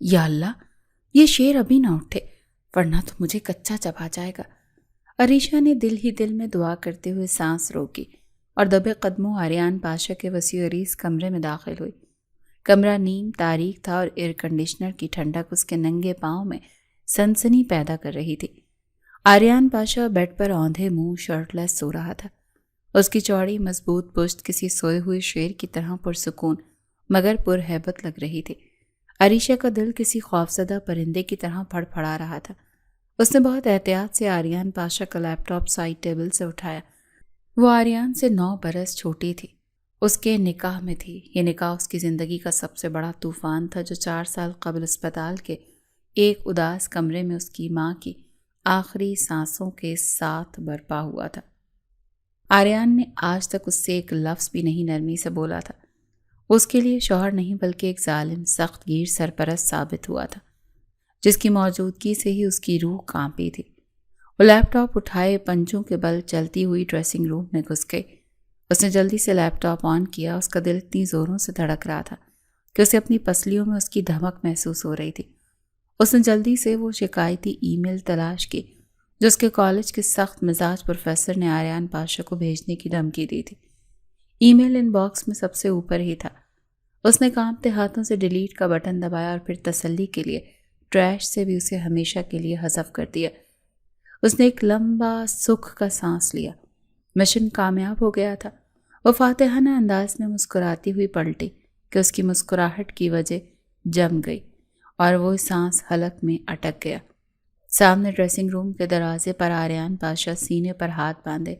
یا اللہ، یہ شیر ابھی نہ اٹھے ورنہ تو مجھے کچا چبا جائے گا۔ عریشہ نے دل ہی دل میں دعا کرتے ہوئے سانس روکی اور دبے قدموں آریان پاشا کے وسیع عریض کمرے میں داخل ہوئی۔ کمرہ نیم تاریک تھا اور ایئر کنڈیشنر کی ٹھنڈک اس کے ننگے پاؤں میں سنسنی پیدا کر رہی تھی۔ آریان پاشا بیڈ پر اوندھے منہ شرٹ لیس سو رہا تھا۔ اس کی چوڑی مضبوط پشت کسی سوئے ہوئے شیر کی طرح پرسکون مگر پرہیبت لگ رہی تھی۔ عریشہ کا دل کسی خوفزدہ پرندے کی طرح پھڑ پھڑا رہا تھا۔ اس نے بہت احتیاط سے آریان پاشا کا لیپ ٹاپ سائڈ ٹیبل سے اٹھایا۔ وہ آریان سے 9 برس چھوٹی تھی۔ اس کے نکاح میں تھی۔ یہ نکاح اس کی زندگی کا سب سے بڑا طوفان تھا جو 4 سال قبل اسپتال کے ایک اداس کمرے میں اس کی ماں کی آخری سانسوں کے ساتھ برپا ہوا تھا۔ آریان نے آج تک اس سے ایک لفظ بھی نہیں نرمی سے بولا تھا۔ اس کے لیے شوہر نہیں بلکہ ایک ظالم سخت گیر سرپرست ثابت ہوا تھا جس کی موجودگی سے ہی اس کی روح کانپی تھی۔ وہ لیپ ٹاپ اٹھائے پنجوں کے بل چلتی ہوئی ڈریسنگ روم میں گھس گئی۔ اس نے جلدی سے لیپ ٹاپ آن کیا۔ اس کا دل اتنی زوروں سے دھڑک رہا تھا کہ اسے اپنی پسلیوں میں اس کی دھمک محسوس ہو رہی تھی۔ اس نے جلدی سے وہ شکایتی ای میل تلاش کی جو اس کے کالج کے سخت مزاج پروفیسر نے آریان پاشا کو بھیجنے کی دھمکی دی تھی۔ ای میل ان باکس میں سب سے اوپر ہی تھا۔ اس نے کانپتے ہاتھوں سے ڈیلیٹ کا بٹن دبایا اور پھر تسلی کے لیے ٹریش سے بھی اسے ہمیشہ کے لیے حذف کر دیا۔ اس نے ایک لمبا سکھ کا سانس لیا۔ مشن کامیاب ہو گیا تھا۔ وہ فاتحانہ انداز میں مسکراتی ہوئی پلٹی کہ اس کی مسکراہٹ کی وجہ جم گئی اور وہ سانس حلق میں اٹک گیا۔ سامنے ڈریسنگ روم کے دروازے پر آریان پاشا سینے پر ہاتھ باندھے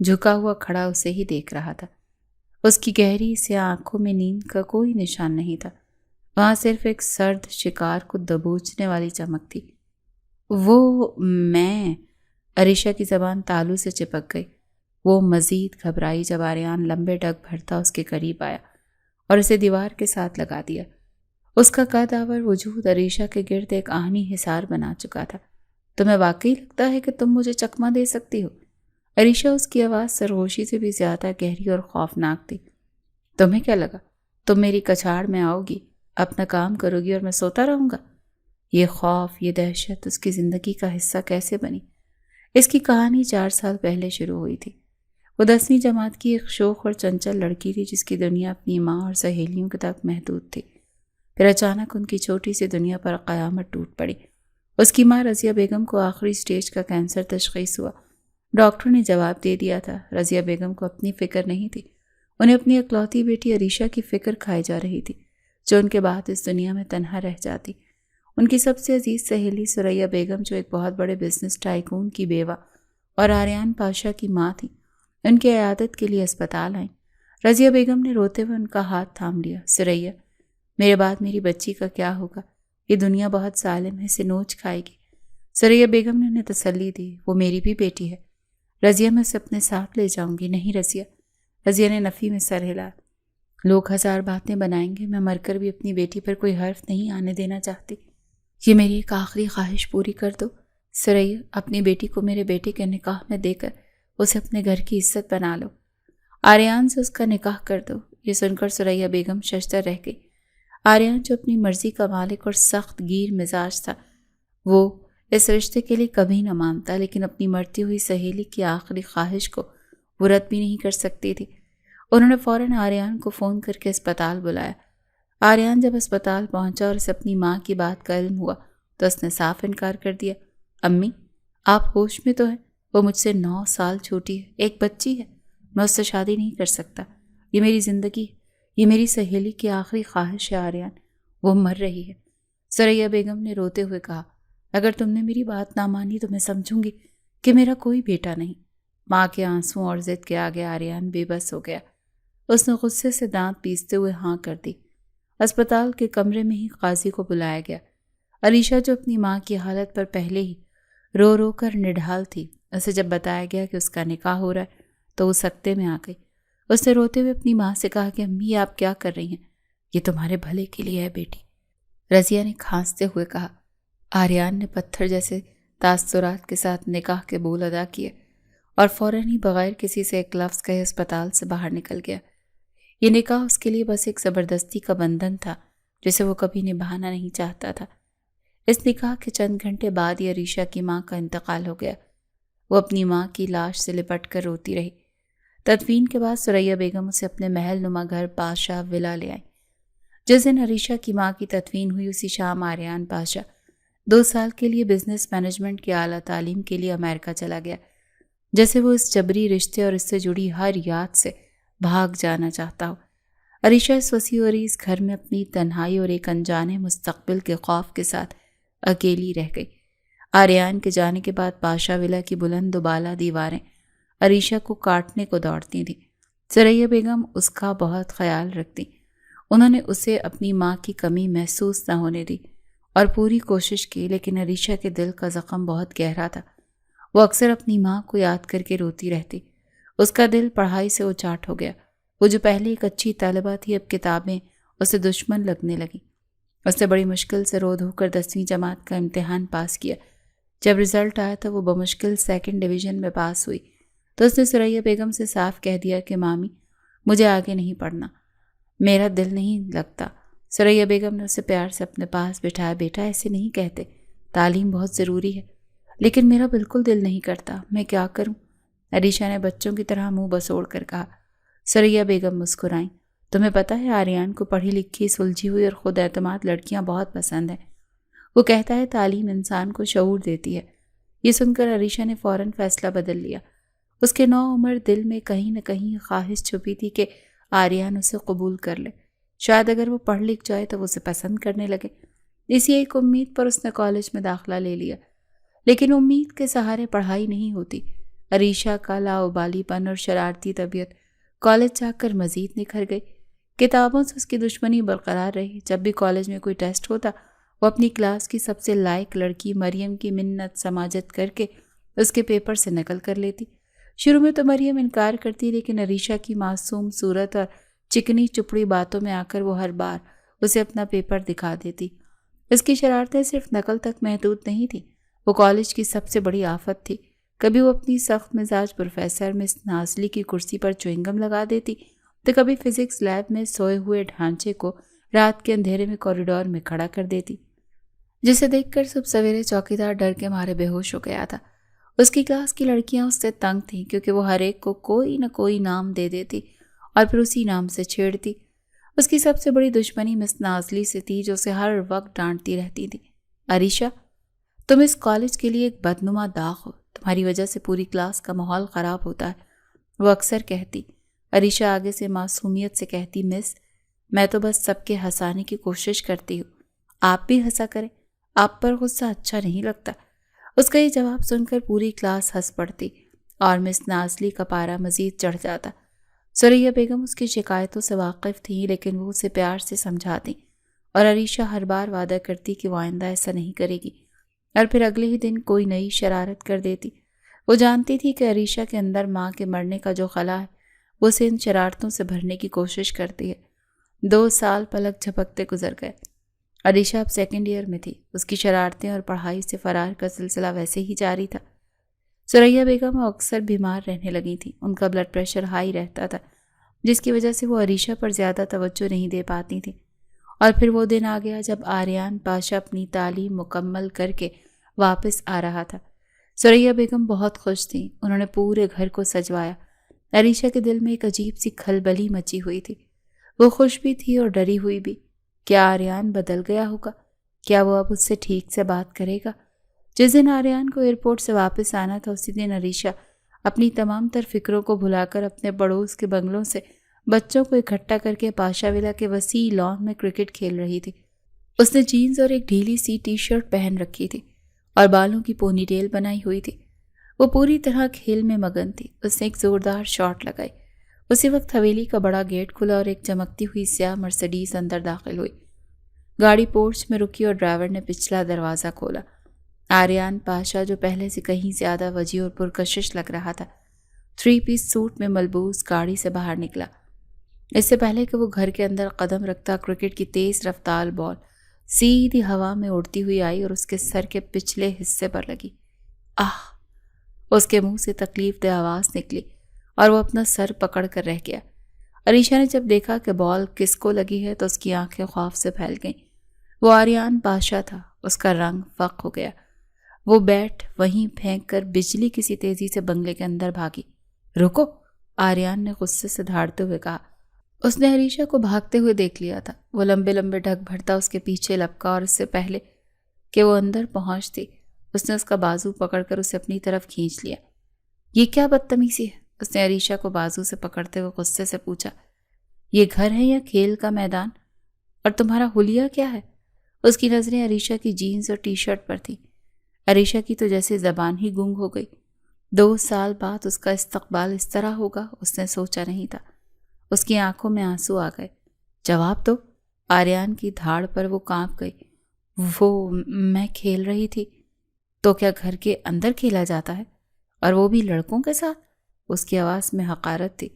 جھکا ہوا کھڑا اسے ہی دیکھ رہا تھا۔ اس کی گہری سیاہ آنکھوں میں نیند کا کوئی نشان نہیں تھا۔ وہاں صرف ایک سرد شکار کو دبوچنے والی چمک تھی۔ میں عریشہ کی زبان تالو سے چپک گئی۔ وہ مزید گھبرائی جب آریان لمبے ڈگ بھرتا اس کے قریب آیا اور اسے دیوار کے ساتھ لگا دیا۔ اس کا قد آور وجود عریشہ کے گرد ایک آہنی حصار بنا چکا تھا۔ تمہیں واقعی لگتا ہے کہ تم مجھے چکمہ دے سکتی ہو؟ عریشہ اس کی آواز سرگوشی سے بھی زیادہ گہری اور خوفناک تھی۔ تمہیں کیا لگا تم میری کچھاڑ میں آؤ گی، اپنا کام کرو گی اور میں سوتا رہوں گا؟ یہ خوف، یہ دہشت اس کی زندگی کا حصہ کیسے بنی؟ اس کی کہانی 4 سال پہلے شروع ہوئی تھی۔ وہ 10ویں جماعت کی ایک شوخ اور چنچل لڑکی تھی جس کی دنیا اپنی ماں اور سہیلیوں کے تک محدود تھی۔ پھر اچانک ان کی چھوٹی سی دنیا پر قیامت ٹوٹ پڑی۔ اس کی ماں رضیہ بیگم کو آخری سٹیج کا کینسر تشخیص ہوا۔ ڈاکٹر نے جواب دے دیا تھا۔ رضیہ بیگم کو اپنی فکر نہیں تھی۔ انہیں اپنی اکلوتی بیٹی عریشہ کی فکر کھائی جا رہی تھی جو ان کے بعد اس دنیا میں تنہا رہ جاتی۔ ان کی سب سے عزیز سہیلی ثریا بیگم جو ایک بہت بڑے بزنس ٹائکون کی بیوہ اور آریان پاشا کی ماں تھی، ان کی عیادت کے لیے اسپتال آئیں۔ رضیہ بیگم نے روتے ہوئے ان کا ہاتھ تھام لیا۔ ثریا، میرے بعد میری بچی کا کیا ہوگا؟ یہ دنیا بہت ظالم ہے، اسے نوچ کھائے گی۔ ثریا بیگم نے انہیں تسلی دی۔ وہ میری بھی بیٹی ہے رضیہ، میں اسے اپنے ساتھ لے جاؤں گی۔ نہیں رضیہ، رضیہ نے نفی میں سر ہلایا۔ لوگ 1000 باتیں بنائیں گے، میں مر کر بھی اپنی بیٹی پر کوئی حرف نہیں آنے دینا چاہتی۔ یہ میری ایک آخری خواہش پوری کر دو ثریا، اپنی بیٹی کو میرے بیٹے کے نکاح میں دے کر اسے اپنے گھر کی عزت بنا لو۔ آریان سے اس کا نکاح کر دو۔ یہ سن کر ثریا بیگم ششدر رہ گئی۔ آریان جو اپنی مرضی کا مالک اور سخت گیر مزاج تھا، وہ اس رشتے کے لیے کبھی نہ مانتا، لیکن اپنی مرتی ہوئی سہیلی کی آخری خواہش کو وہ رد بھی نہیں کر سکتی تھی۔ انہوں نے فوراً آریان کو فون کر کے اسپتال بلایا۔ آریان جب اسپتال پہنچا اور اسے اپنی ماں کی بات کا علم ہوا تو اس نے صاف انکار کر دیا۔ امی، آپ ہوش میں تو ہیں؟ وہ مجھ سے 9 سال چھوٹی ہے، ایک بچی ہے، میں اس سے شادی نہیں کر سکتا۔ یہ میری زندگی، یہ میری سہیلی کی آخری خواہش ہے آریان، وہ مر رہی ہے۔ ثریا بیگم نے روتے ہوئے کہا، اگر تم نے میری بات نہ مانی تو میں سمجھوں گی کہ میرا کوئی بیٹا نہیں۔ ماں کے آنسوں اور ضد کے آگے آریان بے بس ہو گیا۔ اس نے غصے سے دانت پیستے ہوئے ہاں کر دی۔ اسپتال کے کمرے میں ہی قاضی کو بلایا گیا۔ عریشہ جو اپنی ماں کی حالت پر پہلے ہی رو رو کر نڈھال تھی، اسے جب بتایا گیا کہ اس کا نکاح ہو رہا ہے تو وہ سکتے میں آ گئی۔ اس نے روتے ہوئے اپنی ماں سے کہا کہ امی، آپ کیا کر رہی ہیں؟ یہ تمہارے بھلے کے لیے ہے بیٹی۔ رضیہ نے کھانستے ہوئے کہا۔ آریان نے پتھر جیسے تاثرات کے ساتھ نکاح کے بول ادا کیے اور فوراً ہی بغیر کسی سے ایک لفظ کہے اسپتال سے باہر نکل گیا۔ یہ نکاح اس کے لیے بس ایک زبردستی کا بندھن تھا جسے وہ کبھی نبھانا نہیں چاہتا تھا۔ اس نکاح کے چند گھنٹے بعد ہی عریشہ کی ماں کا انتقال ہو گیا۔ وہ اپنی ماں کی لاش سے لپٹ کر روتی رہی۔ تدفین کے بعد ثریا بیگم اسے اپنے محل نما گھر پاشا ولا لے آئی۔ جس دن عریشہ کی ماں کی تدفین ہوئی اسی شام آریان پاشا 2 سال کے لیے بزنس مینجمنٹ کی اعلیٰ تعلیم کے لیے امریکہ چلا گیا، جیسے وہ اس جبری رشتے اور اس سے جڑی ہر یاد سے بھاگ جانا چاہتا ہو۔ عریشہ اس وسیع و عریض گھر میں اپنی تنہائی اور ایک انجانے مستقبل کے خوف کے ساتھ اکیلی رہ گئی۔ آریان کے جانے کے بعد پاشا ولا کی بلند و بالا دیواریں عریشہ کو کاٹنے کو دوڑتی تھیں۔ ثریا بیگم اس کا بہت خیال رکھتی۔ انہوں نے اسے اپنی ماں کی کمی محسوس نہ ہونے دی اور پوری کوشش کی، لیکن عریشہ کے دل کا زخم بہت گہرا تھا۔ وہ اکثر اپنی ماں کو یاد کر کے روتی رہتی۔ اس کا دل پڑھائی سے اچاٹ ہو گیا۔ وہ جو پہلے ایک اچھی طالبہ تھی، اب کتابیں اسے دشمن لگنے لگیں۔ اس نے بڑی مشکل سے رو دھو کر 10ویں جماعت کا امتحان پاس کیا۔ جب رزلٹ آیا تو وہ بمشکل 2nd ڈویژن میں پاس ہوئی تو اس نے ثریا بیگم سے صاف کہہ دیا کہ مامی مجھے آگے نہیں پڑھنا، میرا دل نہیں لگتا۔ ثریا بیگم نے اسے پیار سے اپنے پاس بٹھایا۔ بیٹا ایسے نہیں کہتے، تعلیم بہت ضروری ہے، لیکن میرا بالکل دل نہیں کرتا، میں کیا کروں؟ عریشہ نے بچوں کی طرح منہ بسوڑ کر کہا۔ ثریا بیگم مسکرائیں۔ تمہیں پتہ ہے آریان کو پڑھی لکھی، سلجھی ہوئی اور خود اعتماد لڑکیاں بہت پسند ہیں۔ وہ کہتا ہے تعلیم انسان کو شعور دیتی ہے۔ یہ سن کر عریشہ نے فوراً فیصلہ بدل لیا۔ اس کے نوعمر دل میں کہیں نہ کہیں خواہش چھپی تھی کہ آریان اسے قبول کر لے، شاید اگر وہ پڑھ لکھ جائے تو وہ اسے پسند کرنے لگے۔ اسی ایک امید پر اس نے کالج میں داخلہ لے لیا، لیکن امید کے سہارے پڑھائی نہیں ہوتی۔ عریشہ کا لاابالی پن اور شرارتی طبیعت کالج جا کر مزید نکھر گئی۔ کتابوں سے اس کی دشمنی برقرار رہی۔ جب بھی کالج میں کوئی ٹیسٹ ہوتا، وہ اپنی کلاس کی سب سے لائق لڑکی مریم کی منت سماجت کر کے اس کے پیپر سے نقل کر لیتی۔ شروع میں تو مریم انکار کرتی، لیکن عریشہ کی معصوم صورت اور چکنی چپڑی باتوں میں آ کر وہ ہر بار اسے اپنا پیپر دکھا دیتی۔ اس کی شرارتیں صرف نقل تک محدود نہیں تھیں، وہ کالج کی سب سے بڑی آفت تھی۔ کبھی وہ اپنی سخت مزاج پروفیسر مس نازلی کی کرسی پر چوئنگم لگا دیتی تو کبھی فزکس لیب میں سوئے ہوئے ڈھانچے کو رات کے اندھیرے میں کوریڈور میں کھڑا کر دیتی، جسے دیکھ کر صبح سویرے چوکیدار ڈر کے مارے بے ہوش ہو گیا تھا۔ اس کی کلاس کی لڑکیاں اس سے تنگ تھیں، کیونکہ وہ ہر ایک کو کوئی نہ کوئی نام دے دیتی اور پھر اسی نام سے چھیڑتی۔ اس کی سب سے بڑی دشمنی مس نازلی سے تھی، جو اسے ہر وقت ڈانٹتی رہتی تھی۔ عریشہ، تم اس کالج کے لیے ایک بدنما داغ ہو، تمہاری وجہ سے پوری کلاس کا ماحول خراب ہوتا ہے، وہ اکثر کہتی۔ عریشہ آگے سے معصومیت سے کہتی، مس میں تو بس سب کے ہنسانے کی کوشش کرتی ہوں، آپ بھی ہنسا کریں، آپ پر غصہ اچھا نہیں لگتا۔ اس کا یہ جواب سن کر پوری کلاس ہنس پڑتی اور مس نازلی کا پارا مزید چڑھ جاتا۔ ثریا بیگم اس کی شکایتوں سے واقف تھی، لیکن وہ اسے پیار سے سمجھاتی اور عریشہ ہر بار وعدہ کرتی کہ وہ آئندہ ایسا نہیں کرے گی، اور پھر اگلے ہی دن کوئی نئی شرارت کر دیتی۔ وہ جانتی تھی کہ عریشہ کے اندر ماں کے مرنے کا جو خلا ہے، وہ اسے ان شرارتوں سے بھرنے کی کوشش کرتی ہے۔ 2 سال پلک جھپکتے گزر گئے۔ عریشہ اب 2nd ایئر میں تھی۔ اس کی شرارتیں اور پڑھائی سے فرار کا سلسلہ ویسے ہی جاری تھا۔ ثریا بیگم اکثر بیمار رہنے لگی تھیں۔ ان کا بلڈ پریشر ہائی رہتا تھا، جس کی وجہ سے وہ عریشہ پر زیادہ توجہ نہیں دے پاتی تھیں۔ اور پھر وہ دن آ گیا جب آریان پاشا اپنی تعلیم مکمل کر کے واپس آ رہا تھا۔ ثریا بیگم بہت خوش تھیں۔ انہوں نے پورے گھر کو سجوایا۔ عریشہ کے دل میں ایک عجیب سی کھلبلی مچی ہوئی تھی۔ وہ خوش بھی تھی اور ڈری ہوئی بھی۔ کیا آریان بدل گیا ہوگا؟ کیا وہ اب اس سے ٹھیک سے بات کرے گا؟ جس دن آریان کو ایئرپورٹ سے واپس آنا تھا، اسی دن عریشہ اپنی تمام تر فکروں کو بھلا کر اپنے پڑوس کے بنگلوں سے بچوں کو اکٹھا کر کے پاشا ولا کے وسیع لان میں کرکٹ کھیل رہی تھی۔ اس نے جینز اور ایک ڈھیلی سی ٹی شرٹ پہن رکھی تھی اور بالوں کی پونی ٹیل بنائی ہوئی تھی۔ وہ پوری طرح کھیل میں مگن تھی۔ اس نے ایک زوردار شاٹ لگائی۔ اسی وقت حویلی کا بڑا گیٹ کھلا اور ایک چمکتی ہوئی سیاہ مرسیڈیز اندر داخل ہوئی۔ گاڑی پورچ میں رکی اور ڈرائیور نے پچھلا دروازہ کھولا۔ آریان پاشا، جو پہلے سے کہیں زیادہ وجیح اور پرکشش لگ رہا تھا، 3 پیس سوٹ میں ملبوس گاڑی سے باہر نکلا۔ اس سے پہلے کہ وہ گھر کے اندر قدم رکھتا، کرکٹ کی تیز رفتار بال سیدھی ہوا میں اڑتی ہوئی آئی اور اس کے سر کے پچھلے حصے پر لگی۔ آہ! اس کے منہ سے تکلیف دہ آواز نکلی اور وہ اپنا سر پکڑ کر رہ گیا۔ عریشہ نے جب دیکھا کہ بال کس کو لگی ہے تو اس کی آنکھیں خوف سے پھیل گئیں۔ وہ آریان پاشا تھا۔ اس کا رنگ فق ہو گیا۔ وہ بیٹ وہیں پھینک کر بجلی کسی تیزی سے بنگلے کے اندر بھاگی۔ رکو، آریان نے غصے سے دھاڑتے ہوئے کہا۔ اس نے عریشہ کو بھاگتے ہوئے دیکھ لیا تھا۔ وہ لمبے لمبے ڈھک بھرتا اس کے پیچھے لپکا اور اس سے پہلے کہ وہ اندر پہنچتی اس نے اس کا بازو پکڑ کر اسے اپنی طرف کھینچ لیا۔ یہ کیا بدتمیزی ہے؟ اس نے عریشہ کو بازو سے پکڑتے ہوئے غصے سے پوچھا۔ یہ گھر ہے یا کھیل کا میدان؟ اور تمہارا حلیہ کیا ہے؟ اس کی نظریں عریشہ کی جینز اور ٹی شرٹ پر تھیں۔ عریشہ کی تو جیسے زبان ہی گنگ ہو گئی۔ 2 سال بعد اس کا استقبال اس طرح ہوگا اس نے سوچا نہیں تھا۔ اس کی آنکھوں میں آنسو آ گئے۔ جواب دو۔ آریان کی دھاڑ پر وہ کانپ گئی۔ وہ میں کھیل رہی تھی۔ تو کیا گھر کے اندر کھیلا جاتا ہے؟ اور وہ بھی لڑکوں کے ساتھ؟ اس کی آواز میں حقارت تھی۔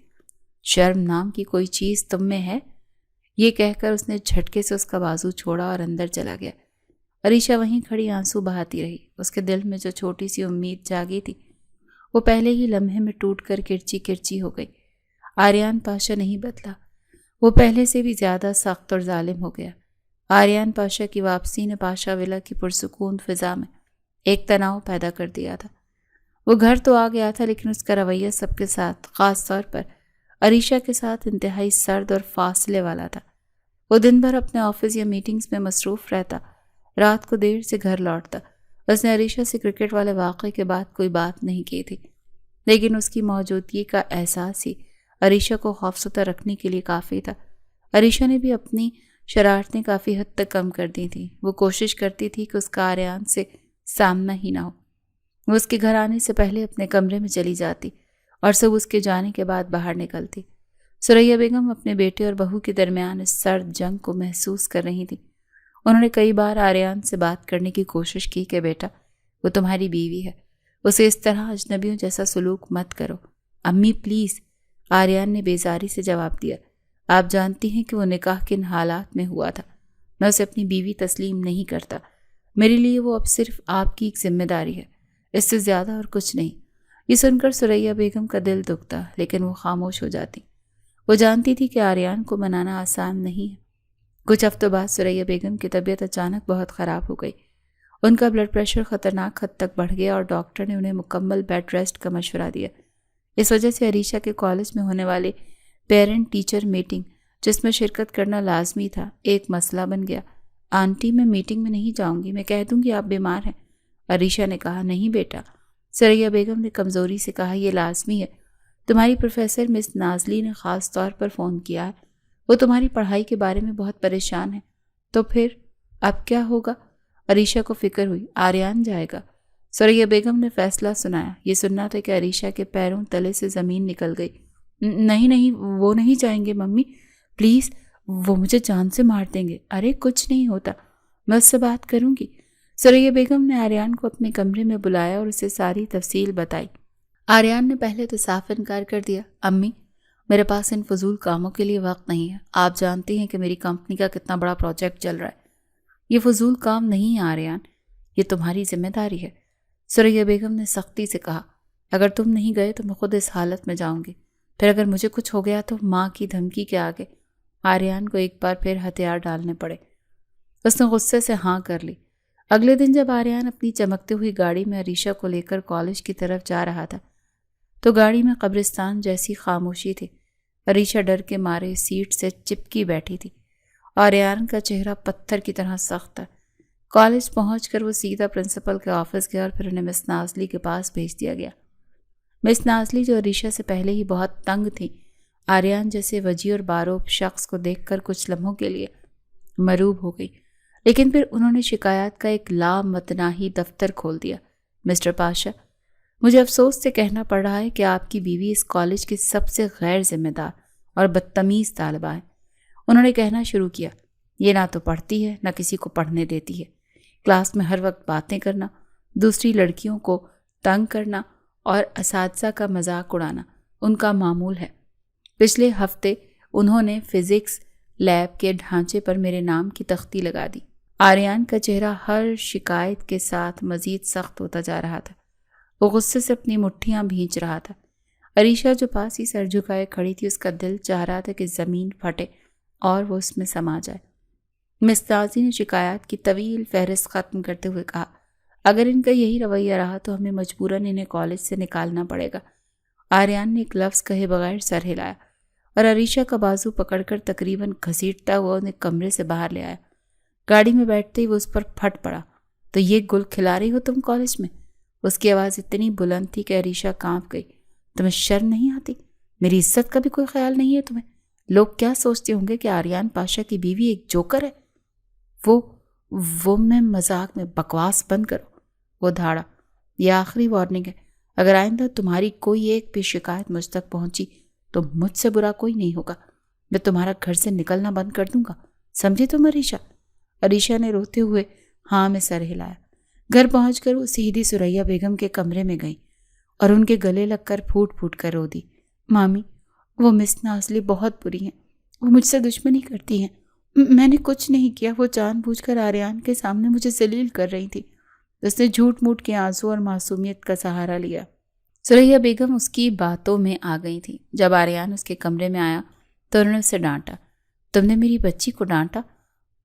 شرم نام کی کوئی چیز تم میں ہے؟ یہ کہہ کر اس نے جھٹکے سے اس کا بازو چھوڑا اور اندر چلا گیا۔ عریشہ وہیں کھڑی آنسو بہاتی رہی۔ اس کے دل میں جو چھوٹی سی امید جاگی تھی وہ پہلے ہی لمحے میں ٹوٹ کر کرچی کرچی ہو گئی۔ آریان پاشا نہیں بدلا۔ وہ پہلے سے بھی زیادہ سخت اور ظالم ہو گیا۔ آریان پاشا کی واپسی نے پاشا ولا کی پرسکون فضا میں ایک تناؤ پیدا کر دیا تھا۔ وہ گھر تو آ گیا تھا لیکن اس کا رویہ سب کے ساتھ، خاص طور پر عریشہ کے ساتھ انتہائی سرد اور فاصلے والا تھا۔ وہ دن بھر اپنے آفس یا میٹنگز میں مصروف رہتا، رات کو دیر سے گھر لوٹتا۔ اس نے عریشہ سے کرکٹ والے واقعے کے بعد کوئی بات نہیں کی تھی، لیکن اس کی موجودگی کا احساس ہی عریشہ کو خوفزدہ رکھنے کے لیے کافی تھا۔ عریشہ نے بھی اپنی شرارتیں کافی حد تک کم کر دی تھیں۔ وہ کوشش کرتی تھی کہ اس کا آریان سے سامنا ہی نہ ہو۔ وہ اس کے گھر آنے سے پہلے اپنے کمرے میں چلی جاتی اور سب اس کے جانے کے بعد باہر نکلتی۔ ثریا بیگم اپنے بیٹے اور بہو کے درمیان اس سرد جنگ کو محسوس کر رہی تھی۔ انہوں نے کئی بار آریان سے بات کرنے کی کوشش کی کہ بیٹا، وہ تمہاری بیوی ہے، اسے اس طرح اجنبیوں جیسا سلوک مت کرو۔ امی پلیز، آریان نے بیزاری سے جواب دیا۔ آپ جانتی ہیں کہ وہ نکاح کن حالات میں ہوا تھا۔ میں اسے اپنی بیوی تسلیم نہیں کرتا۔ میرے لیے وہ اب صرف آپ کی ایک ذمہ داری ہے، اس سے زیادہ اور کچھ نہیں۔ یہ سن کر ثریا بیگم کا دل دکھتا لیکن وہ خاموش ہو جاتی۔ وہ جانتی تھی کہ آریان کو منانا آسان نہیں ہے۔ کچھ ہفتوں بعد ثریا بیگم کی طبیعت اچانک بہت خراب ہو گئی۔ ان کا بلڈ پریشر خطرناک حد تک بڑھ گیا اور ڈاکٹر نے انہیں مکمل بیڈ ریسٹ کا مشورہ دیا۔ اس وجہ سے عریشہ کے کالج میں ہونے والے پیرنٹ ٹیچر میٹنگ، جس میں شرکت کرنا لازمی تھا، ایک مسئلہ بن گیا۔ آنٹی، میں میٹنگ میں نہیں جاؤں گی، میں کہہ دوں گی آپ بیمار ہیں۔ عریشہ نے کہا، نہیں بیٹا۔ ثریا بیگم نے کمزوری سے کہا، یہ لازمی ہے۔ تمہاری پروفیسر مس نازلی نے خاص طور پر فون کیا ہے۔ وہ تمہاری پڑھائی کے بارے میں بہت پریشان ہے۔ تو پھر اب کیا ہوگا؟ عریشہ کو فکر ہوئی۔ آریان جائے گا۔ ثریا بیگم نے فیصلہ سنایا۔ یہ سننا تھا کہ عریشہ کے پیروں تلے سے زمین نکل گئی۔ نہیں، وہ نہیں جائیں گے ممی، پلیز، وہ مجھے جان سے مار دیں گے۔ ارے کچھ نہیں ہوتا، میں اس سے بات کروں گی۔ ثریا بیگم نے آریان کو اپنے کمرے میں بلایا اور اسے ساری تفصیل بتائی۔ آریان نے پہلے تو صاف انکار کر دیا۔ امی، میرے پاس ان فضول کاموں کے لیے وقت نہیں ہے۔ آپ جانتی ہیں کہ میری کمپنی کا کتنا بڑا پروجیکٹ چل رہا ہے۔ یہ فضول کام نہیں ہے آریان، یہ تمہاری ذمہ داری ہے۔ ثریا بیگم نے سختی سے کہا، اگر تم نہیں گئے تو میں خود اس حالت میں جاؤں گی۔ پھر اگر مجھے کچھ ہو گیا تو ماں کی دھمکی کے آگے آریان کو ایک بار پھر ہتھیار ڈالنے پڑے۔ اس نے غصے سے ہاں کر لی۔ اگلے دن جب آریان اپنی چمکتی ہوئی گاڑی میں عریشہ کو لے کر کالج کی طرف جا رہا تھا تو گاڑی میں قبرستان جیسی خاموشی تھی۔ عریشہ ڈر کے مارے سیٹ سے چپکی بیٹھی تھی۔ آریان کا چہرہ پتھر کی طرح سخت تھا۔ کالج پہنچ کر وہ سیدھا پرنسپل کے آفس گیا اور پھر انہیں مس نازلی کے پاس بھیج دیا گیا۔ مس نازلی، جو عریشہ سے پہلے ہی بہت تنگ تھی، آریان جیسے وجیح اور باروب شخص کو دیکھ کر کچھ لمحوں کے لیے مروب ہو گئی، لیکن پھر انہوں نے شکایات کا ایک لامتناہی دفتر کھول دیا۔ مسٹر پاشا، مجھے افسوس سے کہنا پڑ رہا ہے کہ آپ کی بیوی اس کالج کی سب سے غیر ذمہ دار اور بدتمیز طالبہ ہے۔ انہوں نے کہنا شروع کیا، یہ نہ تو پڑھتی ہے نہ کسی کو پڑھنے دیتی ہے۔ کلاس میں ہر وقت باتیں کرنا، دوسری لڑکیوں کو تنگ کرنا اور اساتذہ کا مذاق اڑانا ان کا معمول ہے۔ پچھلے ہفتے انہوں نے فزکس لیب کے ڈھانچے پر میرے نام کی تختی لگا دی۔ آریان کا چہرہ ہر شکایت کے ساتھ مزید سخت ہوتا جا رہا تھا۔ وہ غصے سے اپنی مٹھیاں بھینچ رہا تھا۔ عریشہ جو پاس ہی سر جھکائے کھڑی تھی، اس کا دل چاہ رہا تھا کہ زمین پھٹے اور وہ اس میں سما جائے۔ مس نازی نے شکایات کی طویل فہرست ختم کرتے ہوئے کہا، اگر ان کا یہی رویہ رہا تو ہمیں مجبوراً انہیں کالج سے نکالنا پڑے گا۔ آریان نے ایک لفظ کہے بغیر سر ہلایا اور عریشہ کا بازو پکڑ کر تقریباً گھسیٹتا ہوا انہیں کمرے سے باہر لے آیا۔ گاڑی میں بیٹھتے ہی وہ اس پر پھٹ پڑا۔ تو یہ گل کھلا رہی ہو تم کالج میں؟ اس کی آواز اتنی بلند تھی کہ عریشہ کانپ گئی۔ تمہیں شرم نہیں آتی؟ میری عزت کا بھی کوئی خیال نہیں ہے تمہیں؟ لوگ کیا سوچتے ہوں گے کہ آریان پاشا کی بیوی ایک جوکر ہے؟ وہ میں مذاق میں، بکواس بند کرو، وہ دھاڑا۔ یہ آخری وارننگ ہے، اگر آئندہ تمہاری کوئی ایک بھی شکایت مجھ تک پہنچی تو مجھ سے برا کوئی نہیں ہوگا، میں تمہارا گھر سے نکلنا بند کر دوں گا، سمجھے تم عریشہ؟ عریشہ نے روتے ہوئے ہاں میں سر ہلایا۔ گھر پہنچ کر وہ سیدھی ثریا بیگم کے کمرے میں گئی اور ان کے گلے لگ کر پھوٹ پھوٹ کر رو دی۔ مامی، وہ مس نازلی بہت بری ہیں، وہ مجھ سے دشمنی کرتی ہیں، میں نے کچھ نہیں کیا، وہ جان بوجھ کر آریان کے سامنے مجھے ذلیل کر رہی تھی۔ اس نے جھوٹ موٹ کے آنسو اور معصومیت کا سہارا لیا۔ ثریا بیگم اس کی باتوں میں آ گئی تھی۔ جب آریان اس کے کمرے میں آیا تو انہوں نے اسے ڈانٹا۔ تم نے میری بچی کو ڈانٹا؟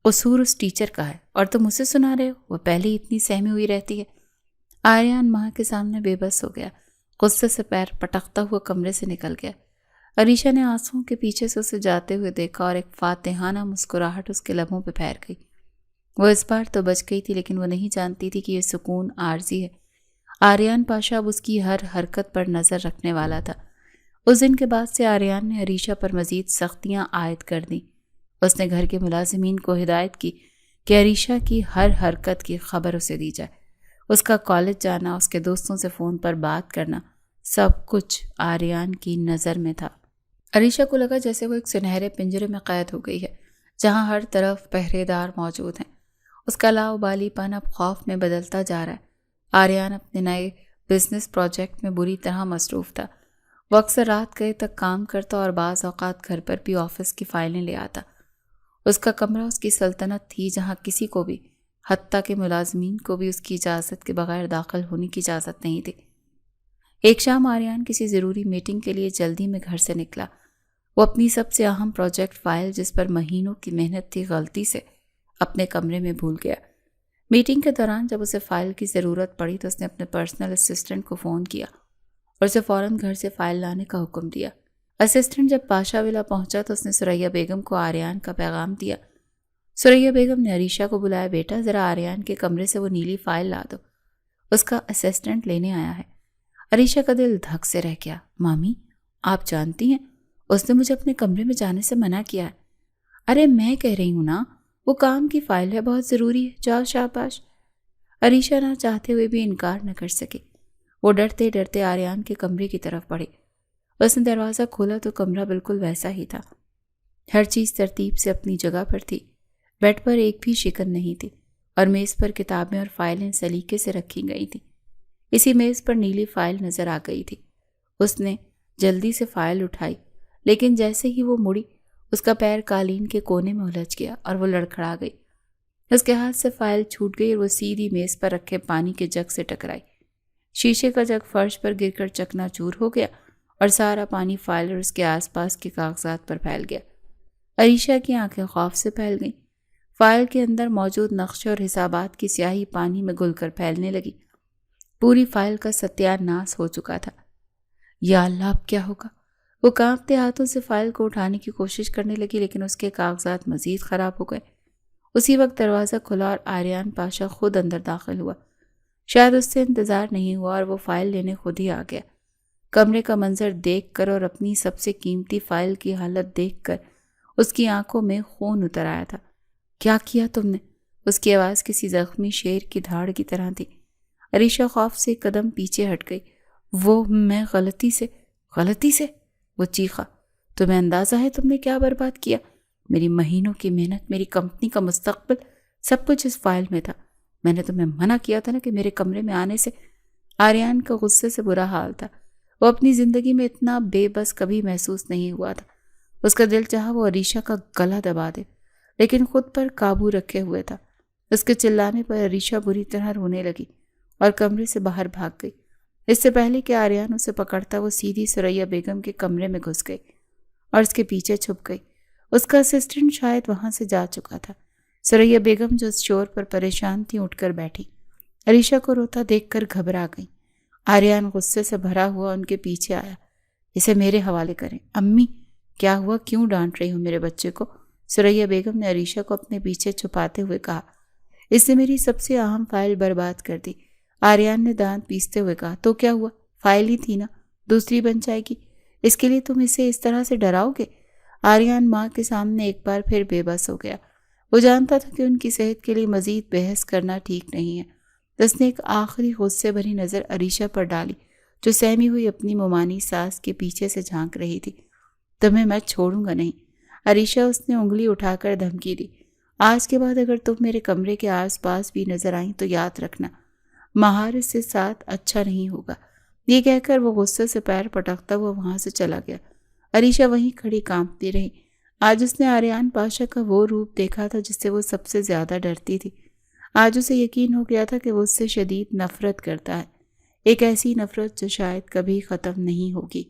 قصور اس ٹیچر کا ہے اور تم اسے سنا رہے ہو؟ وہ پہلے ہی اتنی سہمی ہوئی رہتی ہے۔ آریان ماں کے سامنے بے بس ہو گیا، غصے سے پیر پٹکتا ہوا کمرے سے نکل گیا۔ عریشہ نے آنسوؤں کے پیچھے سے اسے جاتے ہوئے دیکھا اور ایک فاتحانہ مسکراہٹ اس کے لبوں پہ پھیر گئی۔ وہ اس بار تو بچ گئی تھی، لیکن وہ نہیں جانتی تھی کہ یہ سکون عارضی ہے۔ آریان پاشا اب اس کی ہر حرکت پر نظر رکھنے والا تھا۔ اس دن کے بعد سے آریان نے عریشہ پر مزید سختیاں عائد کر دیں۔ اس نے گھر کے ملازمین کو ہدایت کی کہ عریشہ کی ہر حرکت کی خبر اسے دی جائے۔ اس کا کالج جانا، اس کے دوستوں سے فون پر بات کرنا، سب کچھ آریان کی نظر میں تھا۔ عریشہ کو لگا جیسے وہ ایک سنہرے پنجرے میں قید ہو گئی ہے، جہاں ہر طرف پہرے دار موجود ہیں۔ اس کا لاؤبالی پن اب خوف میں بدلتا جا رہا ہے۔ آریان اپنے نئے بزنس پروجیکٹ میں بری طرح مصروف تھا۔ وہ اکثر رات گئے تک کام کرتا اور بعض اوقات گھر پر بھی آفس کی فائلیں لے آتا۔ اس کا کمرہ اس کی سلطنت تھی، جہاں کسی کو بھی، حتیٰ کہ ملازمین کو بھی اس کی اجازت کے بغیر داخل ہونے کی اجازت نہیں تھی۔ ایک شام آریان کسی ضروری میٹنگ کے لیے جلدی میں گھر سے نکلا۔ وہ اپنی سب سے اہم پروجیکٹ فائل، جس پر مہینوں کی محنت تھی، غلطی سے اپنے کمرے میں بھول گیا۔ میٹنگ کے دوران جب اسے فائل کی ضرورت پڑی تو اس نے اپنے پرسنل اسسٹنٹ کو فون کیا اور اسے فوراً گھر سے فائل لانے کا حکم دیا۔ اسسٹنٹ جب پاشا ولا پہنچا تو اس نے ثریا بیگم کو آریان کا پیغام دیا۔ ثریا بیگم نے عریشہ کو بلایا، بیٹا ذرا آریان کے کمرے سے وہ نیلی فائل لا دو، اس کا اسسٹنٹ لینے آیا ہے۔ عریشہ کا دل دھک سے رہ گیا۔ مامی، آپ جانتی ہیں اس نے مجھے اپنے کمرے میں جانے سے منع کیا ہے۔ ارے میں کہہ رہی ہوں نا، وہ کام کی فائل ہے، بہت ضروری ہے، جاؤ شاباش۔ عریشہ نہ چاہتے ہوئے بھی انکار نہ کر سکے۔ وہ ڈرتے ڈرتے آریان کے کمرے کی طرف بڑھی۔ اس نے دروازہ کھولا تو کمرہ بالکل ویسا ہی تھا۔ ہر چیز ترتیب سے اپنی جگہ پر تھی۔ بیڈ پر ایک بھی شکن نہیں تھی اور میز پر کتابیں اور فائلیں سلیقے سے رکھی گئی تھیں۔ اسی میز پر نیلی فائل نظر آ گئی تھی۔ اس نے جلدی سے فائل اٹھائی، لیکن جیسے ہی وہ مڑی، اس کا پیر قالین کے کونے میں الجھ گیا اور وہ لڑکھڑا گئی۔ اس کے ہاتھ سے فائل چھوٹ گئی اور وہ سیدھی میز پر رکھے پانی کے جگ سے ٹکرائی۔ شیشے کا جگ فرش پر گر کر چکنا چور ہو گیا اور سارا پانی فائل اور اس کے آس پاس کے کاغذات پر پھیل گیا۔ عریشہ کی آنکھیں خوف سے پھیل گئیں۔ فائل کے اندر موجود نقشے اور حسابات کی سیاہی پانی میں گل کر پھیلنے لگی۔ پوری فائل کا ستیہ ناس ہو چکا تھا۔ یا اللہ، اب کیا ہوگا؟ وہ کانپتے ہاتھوں سے فائل کو اٹھانے کی کوشش کرنے لگی، لیکن اس کے کاغذات مزید خراب ہو گئے۔ اسی وقت دروازہ کھلا اور آریان پاشا خود اندر داخل ہوا۔ شاید اس سے انتظار نہیں ہوا اور وہ فائل لینے خود ہی آ گیا۔ کمرے کا منظر دیکھ کر اور اپنی سب سے قیمتی فائل کی حالت دیکھ کر اس کی آنکھوں میں خون اتر آیا تھا۔ کیا کیا تم نے؟ اس کی آواز کسی زخمی شیر کی دھاڑ کی طرح تھی۔ عریشہ خوف سے ایک قدم پیچھے ہٹ گئی۔ وہ میں غلطی سے وہ چیخا۔ تمہیں اندازہ ہے تم نے کیا برباد کیا؟ میری مہینوں کی محنت، میری کمپنی کا مستقبل، سب کچھ اس فائل میں تھا۔ میں نے تمہیں منع کیا تھا نا کہ میرے کمرے میں آنے سے۔ آریان کا غصے سے برا حال تھا۔ وہ اپنی زندگی میں اتنا بے بس کبھی محسوس نہیں ہوا تھا۔ اس کا دل چاہا وہ عریشہ کا گلا دبا دے، لیکن خود پر قابو رکھے ہوئے تھا۔ اس کے چلانے پر عریشہ بری طرح رونے لگی اور کمرے سے باہر بھاگ گئی۔ اس سے پہلے کہ آریان اسے پکڑتا وہ سیدھی ثریا بیگم کے کمرے میں گھس گئی اور اس کے پیچھے چھپ گئی۔ اس کا اسسٹنٹ شاید وہاں سے جا چکا تھا۔ ثریا بیگم جو اس شور پر پریشان تھی اٹھ کر بیٹھی، عریشہ کو روتا دیکھ کر گھبرا گئی۔ آریان غصے سے بھرا ہوا ان کے پیچھے آیا۔ اسے میرے حوالے کریں۔ امی کیا ہوا؟ کیوں ڈانٹ رہی ہوں میرے بچے کو؟ ثریا بیگم نے عریشہ کو اپنے پیچھے چھپاتے ہوئے کہا۔ اس نے میری سب سے اہم فائل برباد کر دی۔ آریان نے دانت پیستے ہوئے کہا۔ تو کیا ہوا؟ فائل ہی تھی نا، دوسری بن جائے گی۔ اس کے لیے تم اسے اس طرح سے ڈراؤ گے؟ آریان ماں کے سامنے ایک بار پھر بے بس ہو گیا۔ وہ جانتا تھا کہ ان کی صحت کے لیے مزید بحث کرنا ٹھیک نہیں ہے۔ اس نے ایک آخری غصے بھری نظر عریشہ پر ڈالی جو سہمی ہوئی اپنی ممانی ساس کے پیچھے سے جھانک رہی تھی۔ تمہیں میں چھوڑوں گا نہیں، عریشہ، اس نے انگلی اٹھا کر دھمکی دی۔ آج کے بعد اگر تم میرے کمرے کے آس پاس بھی نظر آئیں تو یاد رکھنا مہارت سے ساتھ اچھا نہیں ہوگا۔ یہ کہہ کر وہ غصے سے پیر پٹکتا ہوا وہاں سے چلا گیا۔ عریشہ وہیں کھڑی کانپتی رہی۔ آج اس نے آریان پاشا کا وہ روپ دیکھا تھا جس سے وہ سب سے زیادہ ڈرتی تھی۔ آج اسے یقین ہو گیا تھا کہ وہ اس سے شدید نفرت کرتا ہے، ایک ایسی نفرت جو شاید کبھی ختم نہیں ہوگی۔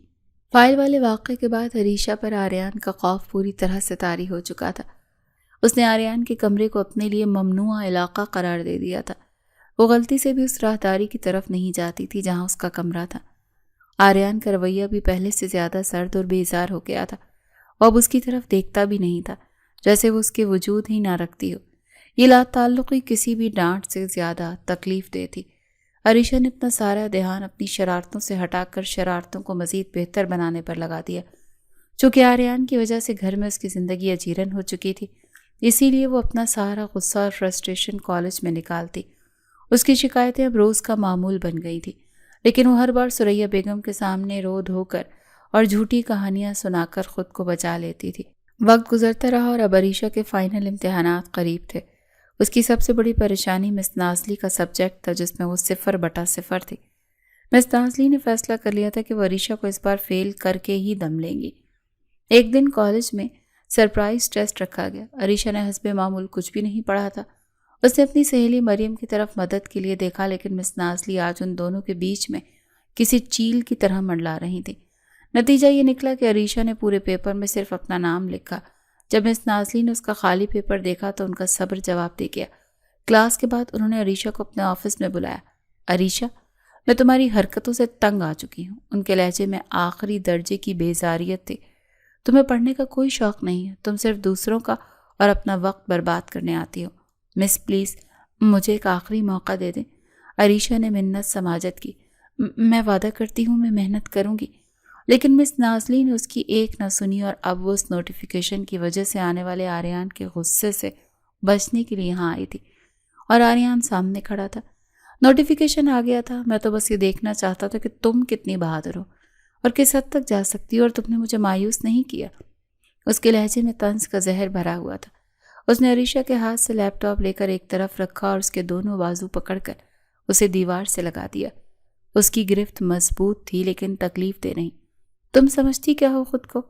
فائل والے واقعے کے بعد عریشہ پر آریان کا خوف پوری طرح سے طاری ہو چکا تھا۔ اس نے آریان کے کمرے کو اپنے لیے ممنوعہ علاقہ قرار دے دیا تھا۔ وہ غلطی سے بھی اس راہداری کی طرف نہیں جاتی تھی جہاں اس کا کمرہ تھا۔ آریان کا رویہ بھی پہلے سے زیادہ سرد اور بیزار ہو گیا تھا۔ وہ اب اس کی طرف دیکھتا بھی نہیں تھا، جیسے وہ اس کے وجود ہی نہ رکھتی ہو۔ یہ لا تعلقی کسی بھی ڈانٹ سے زیادہ تکلیف دہ تھی۔ عریشہ نے اپنا سارا دھیان اپنی شرارتوں سے ہٹا کر شرارتوں کو مزید بہتر بنانے پر لگا دیا۔ چونکہ آریان کی وجہ سے گھر میں اس کی زندگی اجیرن ہو چکی تھی، اسی لیے وہ اپنا سارا غصہ اور فرسٹریشن کالج میں نکالتی۔ اس کی شکایتیں اب روز کا معمول بن گئی تھی، لیکن وہ ہر بار ثریا بیگم کے سامنے رو دھو کر اور جھوٹی کہانیاں سنا کر خود کو بچا لیتی تھی۔ وقت گزرتا رہا اور اب عریشہ کے فائنل امتحانات قریب تھے۔ اس کی سب سے بڑی پریشانی مس نازلی کا سبجیکٹ تھا جس میں وہ 0/0 تھی۔ مس نازلی نے فیصلہ کر لیا تھا کہ وہ عریشہ کو اس بار فیل کر کے ہی دم لیں گی۔ ایک دن کالج میں سرپرائز ٹیسٹ رکھا گیا۔ عریشہ نے حسب معمول کچھ بھی نہیں پڑھا تھا۔ اس نے اپنی سہیلی مریم کی طرف مدد کے لیے دیکھا، لیکن مس نازلی آج ان دونوں کے بیچ میں کسی چیل کی طرح منڈلا رہی تھی۔ نتیجہ یہ نکلا کہ عریشہ نے پورے پیپر میں صرف اپنا نام لکھا۔ جب مس نازلی نے اس کا خالی پیپر دیکھا تو ان کا صبر جواب دے گیا۔ کلاس کے بعد انہوں نے عریشہ کو اپنے آفس میں بلایا۔ عریشہ، میں تمہاری حرکتوں سے تنگ آ چکی ہوں۔ ان کے لہجے میں آخری درجے کی بیزاریت تھی۔ تمہیں پڑھنے کا کوئی شوق نہیں ہے، تم صرف دوسروں کا اور اپنا وقت برباد کرنے آتی ہو۔ مس پلیز مجھے ایک آخری موقع دے دیں۔ عریشہ نے منت سماجت کی۔ میں وعدہ کرتی ہوں میں محنت کروں گی۔ لیکن مس نازلی نے اس کی ایک نہ سنی اور اب وہ اس نوٹیفیکیشن کی وجہ سے آنے والے آریان کے غصے سے بچنے کے لیے یہاں آئی تھی، اور آریان سامنے کھڑا تھا۔ نوٹیفیکیشن آ گیا تھا۔ میں تو بس یہ دیکھنا چاہتا تھا کہ تم کتنی بہادر ہو اور کس حد تک جا سکتی ہو، اور تم نے مجھے مایوس نہیں کیا۔ اس کے لہجے میں طنز کا زہر بھرا ہوا تھا۔ اس نے عریشہ کے ہاتھ سے لیپ ٹاپ لے کر ایک طرف رکھا اور اس کے دونوں بازو پکڑ کر اسے دیوار سے لگا دیا۔ اس کی گرفت مضبوط تھی لیکن تکلیف دہ نہیں۔ تم سمجھتی کیا ہو خود کو؟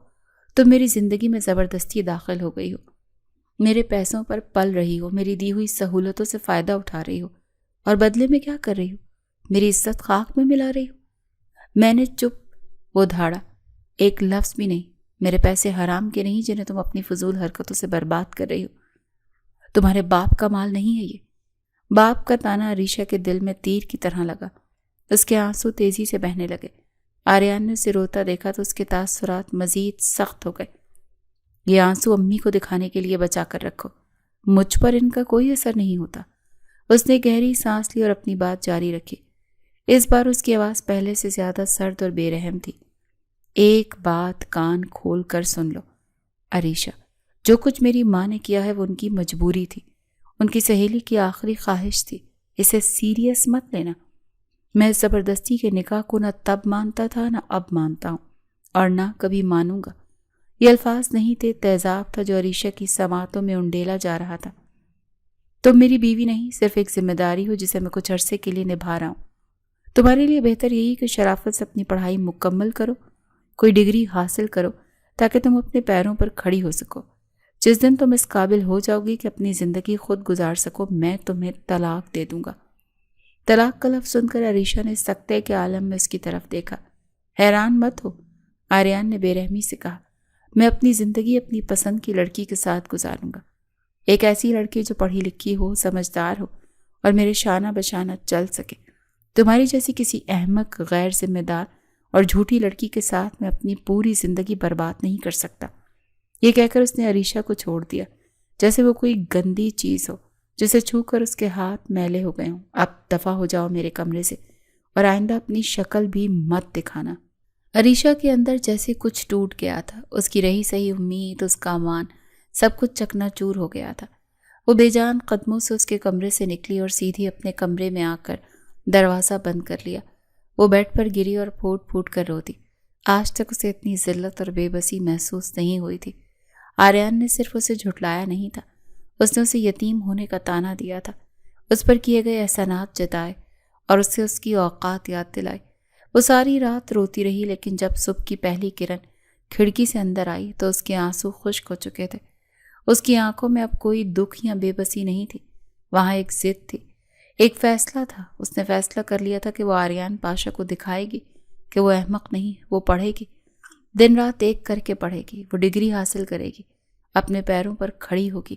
تم میری زندگی میں زبردستی داخل ہو گئی ہو، میرے پیسوں پر پل رہی ہو، میری دی ہوئی سہولتوں سے فائدہ اٹھا رہی ہو، اور بدلے میں کیا کر رہی ہو؟ میری عزت خاک میں ملا رہی ہو۔ میں نے چپ وہ دھاڑا، ایک لفظ بھی نہیں۔ میرے پیسے حرام کے نہیں جنہیں تم اپنی فضول حرکتوں سے برباد کر رہی ہو۔ تمہارے باپ کا مال نہیں ہے یہ۔ باپ کا تانا عریشہ کے دل میں تیر کی طرح لگا۔ اس کے آنسو تیزی سے بہنے لگے۔ آریان نے اسے روتا دیکھا تو اس کے تاثرات مزید سخت ہو گئے۔ یہ آنسو امی کو دکھانے کے لیے بچا کر رکھو، مجھ پر ان کا کوئی اثر نہیں ہوتا۔ اس نے گہری سانس لی اور اپنی بات جاری رکھی۔ اس بار اس کی آواز پہلے سے زیادہ سرد اور بے رحم تھی۔ ایک بات کان کھول کر سن لو عریشہ، جو کچھ میری ماں نے کیا ہے وہ ان کی مجبوری تھی، ان کی سہیلی کی آخری خواہش تھی۔ اسے سیریس مت لینا۔ میں زبردستی کے نکاح کو نہ تب مانتا تھا نہ اب مانتا ہوں، اور نہ کبھی مانوں گا۔ یہ الفاظ نہیں تھے، تیزاب تھا جو عریشہ کی سماعتوں میں انڈیلا جا رہا تھا۔ تم میری بیوی نہیں، صرف ایک ذمہ داری ہو جسے میں کچھ عرصے کے لیے نبھا رہا ہوں۔ تمہارے لیے بہتر یہی کہ شرافت سے اپنی پڑھائی مکمل کرو، کوئی ڈگری حاصل کرو تاکہ تم اپنے پیروں پر کھڑی ہو سکو۔ جس دن تم اس قابل ہو جاؤ گی کہ اپنی زندگی خود گزار سکو، میں تمہیں طلاق دے دوں گا۔ طلاق کا لفظ سن کر عریشہ نے سکتے کے عالم میں اس کی طرف دیکھا۔ حیران مت ہو، آریان نے بے رحمی سے کہا، میں اپنی زندگی اپنی پسند کی لڑکی کے ساتھ گزاروں گا، ایک ایسی لڑکی جو پڑھی لکھی ہو، سمجھدار ہو اور میرے شانہ بشانہ چل سکے۔ تمہاری جیسی کسی احمق، غیر ذمہ دار اور جھوٹی لڑکی کے ساتھ میں اپنی پوری زندگی برباد نہیں کر سکتا۔ یہ کہہ کر اس نے عریشہ کو چھوڑ دیا، جیسے وہ کوئی گندی چیز ہو جسے چھو کر اس کے ہاتھ میلے ہو گئے ہوں۔ اب دفع ہو جاؤ میرے کمرے سے، اور آئندہ اپنی شکل بھی مت دکھانا۔ عریشہ کے اندر جیسے کچھ ٹوٹ گیا تھا، اس کی رہی سہی امید، اس کا امان، سب کچھ چکنا چور ہو گیا تھا۔ وہ بے جان قدموں سے اس کے کمرے سے نکلی اور سیدھی اپنے کمرے میں آ کر دروازہ بند کر لیا۔ وہ بیڈ پر گری اور پھوٹ پھوٹ کر روتی۔ آج تک اسے اتنی ذلت اور بے بسی محسوس نہیں ہوئی تھی۔ آریان نے صرف اسے جھٹلایا نہیں تھا، اس نے اسے یتیم ہونے کا طعنہ دیا تھا، اس پر کیے گئے احسانات جتائے اور اسے اس کی اوقات یاد دلائی۔ وہ ساری رات روتی رہی، لیکن جب صبح کی پہلی کرن کھڑکی سے اندر آئی تو اس کے آنسو خشک ہو چکے تھے۔ اس کی آنکھوں میں اب کوئی دکھ یا بے بسی نہیں تھی، وہاں ایک ضد تھی، ایک فیصلہ تھا۔ اس نے فیصلہ کر لیا تھا کہ وہ آریان پاشا کو دکھائے گی کہ وہ احمق نہیں، وہ پڑھے گی، دن رات ایک کر کے پڑھے گی، وہ ڈگری حاصل کرے گی، اپنے پیروں پر کھڑی ہوگی،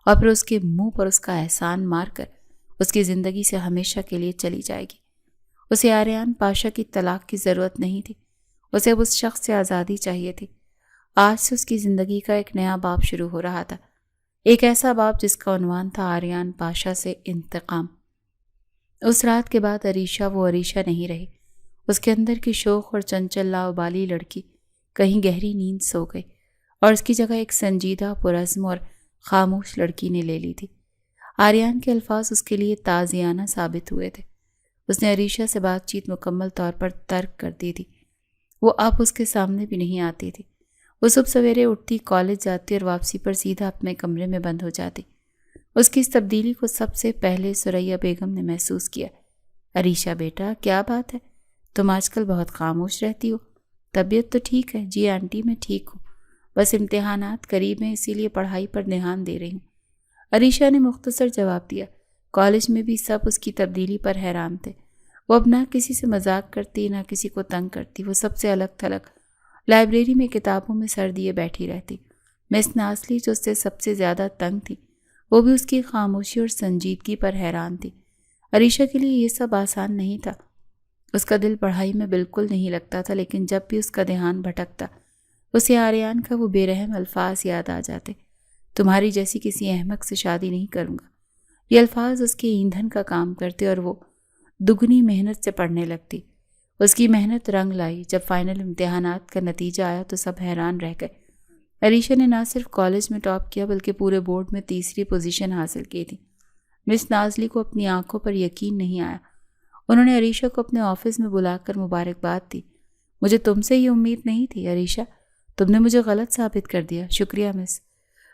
اور پھر اس کے منہ پر اس کا احسان مار کر اس کی زندگی سے ہمیشہ کے لیے چلی جائے گی۔ اسے آریان پاشا کی طلاق کی ضرورت نہیں تھی، اسے اب اس شخص سے آزادی چاہیے تھی۔ آج سے اس کی زندگی کا ایک نیا باب شروع ہو رہا تھا، ایک ایسا باب جس کا عنوان تھا آریان پاشا سے انتقام۔ اس رات کے بعد عریشہ وہ عریشہ نہیں رہی۔ اس کے اندر کی شوخ اور چنچل لاابالی لڑکی کہیں گہری نیند سو گئی، اور اس کی جگہ ایک سنجیدہ، پرعزم اور خاموش لڑکی نے لے لی تھی۔ آریان کے الفاظ اس کے لیے تازیانہ ثابت ہوئے تھے۔ اس نے عریشہ سے بات چیت مکمل طور پر ترک کر دی تھی، وہ اب اس کے سامنے بھی نہیں آتی تھی۔ وہ صبح سویرے اٹھتی، کالج جاتی اور واپسی پر سیدھا اپنے کمرے میں بند ہو جاتی۔ اس کی اس تبدیلی کو سب سے پہلے ثریا بیگم نے محسوس کیا۔ عریشہ بیٹا، کیا بات ہے؟ تم آج کل بہت خاموش رہتی ہو۔ طبیعت تو ٹھیک ہے؟ جی آنٹی، میں ٹھیک ہوں، بس امتحانات قریب ہیں، اسی لیے پڑھائی پر دھیان دے رہی ہوں، عریشہ نے مختصر جواب دیا۔ کالج میں بھی سب اس کی تبدیلی پر حیران تھے۔ وہ اب نہ کسی سے مذاق کرتی، نہ کسی کو تنگ کرتی، وہ سب سے الگ تھلگ لائبریری میں کتابوں میں سر دیے بیٹھی رہتی۔ مس نازلی جو اس سے سب سے زیادہ تنگ تھی، وہ بھی اس کی خاموشی اور سنجیدگی پر حیران تھی۔ عریشہ کے لیے یہ سب آسان نہیں تھا، اس کا دل پڑھائی میں بالکل نہیں لگتا تھا، لیکن جب بھی اس کا دھیان بھٹکتا، اسے آریان کا وہ بے رحم الفاظ یاد آ جاتے، تمہاری جیسی کسی احمق سے شادی نہیں کروں گا۔ یہ الفاظ اس کے ایندھن کا کام کرتے اور وہ دگنی محنت سے پڑھنے لگتی۔ اس کی محنت رنگ لائی۔ جب فائنل امتحانات کا نتیجہ آیا تو سب حیران رہ گئے۔ عریشہ نے نہ صرف کالج میں ٹاپ کیا بلکہ پورے بورڈ میں تیسری پوزیشن حاصل کی تھی۔ مس نازلی کو اپنی آنکھوں پر یقین نہیں آیا۔ انہوں نے عریشہ کو اپنے آفس میں بلا کر مبارکباد دی۔ مجھے تم سے یہ امید نہیں تھی عریشہ، تم نے مجھے غلط ثابت کر دیا، شکریہ مس۔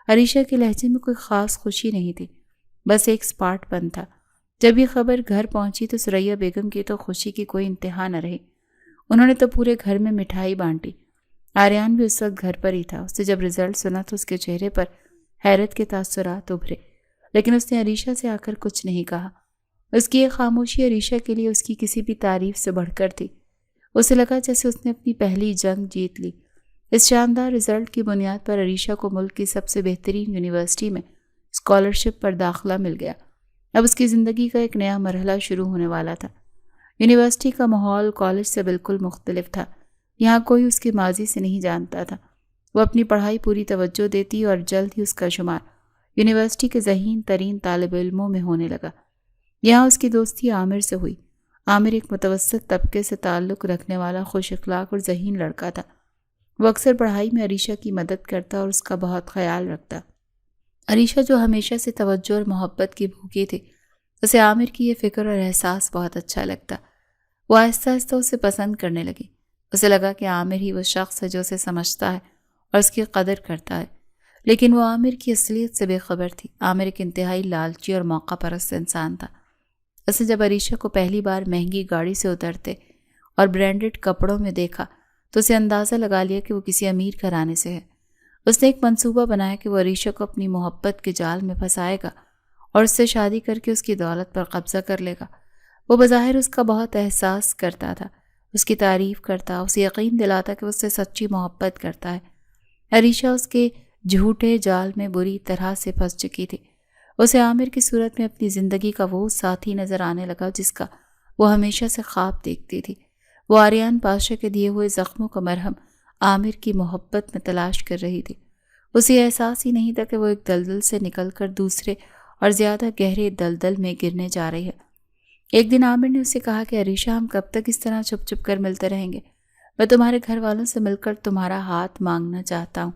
عریشہ کے لہجے میں کوئی خاص خوشی نہیں تھی، بس ایک سپاٹ پن تھا۔ جب یہ خبر گھر پہنچی تو ثریا بیگم کی تو خوشی کی کوئی انتہا نہ رہی۔ انہوں نے تو پورے گھر میں مٹھائی بانٹی۔ آریان بھی اس وقت گھر پر ہی تھا۔ اس نے جب رزلٹ سنا تو اس کے چہرے پر حیرت کے تاثرات ابھرے، لیکن اس نے عریشہ سے آ کر کچھ نہیں کہا۔ اس کی یہ خاموشی عریشہ کے لیے اس کی کسی بھی تعریف سے بڑھ کر تھی۔ اسے لگا جیسے اس نے اپنی پہلی جنگ جیت لی۔ اس شاندار رزلٹ کی بنیاد پر عریشہ کو ملک کی سب سے بہترین یونیورسٹی میں اسکالرشپ پر داخلہ مل گیا۔ اب اس کی زندگی کا ایک نیا مرحلہ شروع ہونے والا تھا۔ یونیورسٹی کا ماحول کالج سے بالکل مختلف تھا۔ یہاں کوئی اس کے ماضی سے نہیں جانتا تھا۔ وہ اپنی پڑھائی پوری توجہ دیتی اور جلد ہی اس کا شمار یونیورسٹی کے ذہین ترین طالب علموں میں ہونے لگا۔ یہاں اس کی دوستی عامر سے ہوئی۔ عامر ایک متوسط طبقے سے تعلق رکھنے والا خوش اخلاق اور ذہین لڑکا تھا۔ وہ اکثر پڑھائی میں عریشہ کی مدد کرتا اور اس کا بہت خیال رکھتا۔ عریشہ جو ہمیشہ سے توجہ اور محبت کی بھوکی تھی، اسے عامر کی یہ فکر اور احساس بہت اچھا لگتا۔ وہ آہستہ آہستہ اسے پسند کرنے لگی۔ اسے لگا کہ عامر ہی وہ شخص ہے جو اسے سمجھتا ہے اور اس کی قدر کرتا ہے، لیکن وہ عامر کی اصلیت سے بے خبر تھی۔ عامر ایک انتہائی لالچی اور موقع پرست انسان تھا۔ اسے جب عریشہ کو پہلی بار مہنگی گاڑی سے اترتے اور برانڈڈ کپڑوں میں دیکھا تو اسے اندازہ لگا لیا کہ وہ کسی امیر گھرانے سے ہے۔ اس نے ایک منصوبہ بنایا کہ وہ عریشہ کو اپنی محبت کے جال میں پھنسائے گا اور اس سے شادی کر کے اس کی دولت پر قبضہ کر لے گا۔ وہ بظاہر اس کا بہت احساس کرتا تھا، اس کی تعریف کرتا، اسے یقین دلاتا کہ وہ اس سے سچی محبت کرتا ہے۔ عریشہ اس کے جھوٹے جال میں بری طرح سے پھنس چکی تھی۔ اسے عامر کی صورت میں اپنی زندگی کا وہ ساتھی نظر آنے لگا جس کا وہ ہمیشہ سے خواب دیکھتی تھی۔ وہ آریان پاشا کے دیے ہوئے زخموں کا مرہم عامر کی محبت میں تلاش کر رہی تھی۔ اسے احساس ہی نہیں تھا کہ وہ ایک دلدل سے نکل کر دوسرے اور زیادہ گہرے دلدل میں گرنے جا رہی ہے۔ ایک دن عامر نے اسے کہا کہ عریشہ، ہم کب تک اس طرح چھپ چھپ کر ملتے رہیں گے؟ میں تمہارے گھر والوں سے مل کر تمہارا ہاتھ مانگنا چاہتا ہوں۔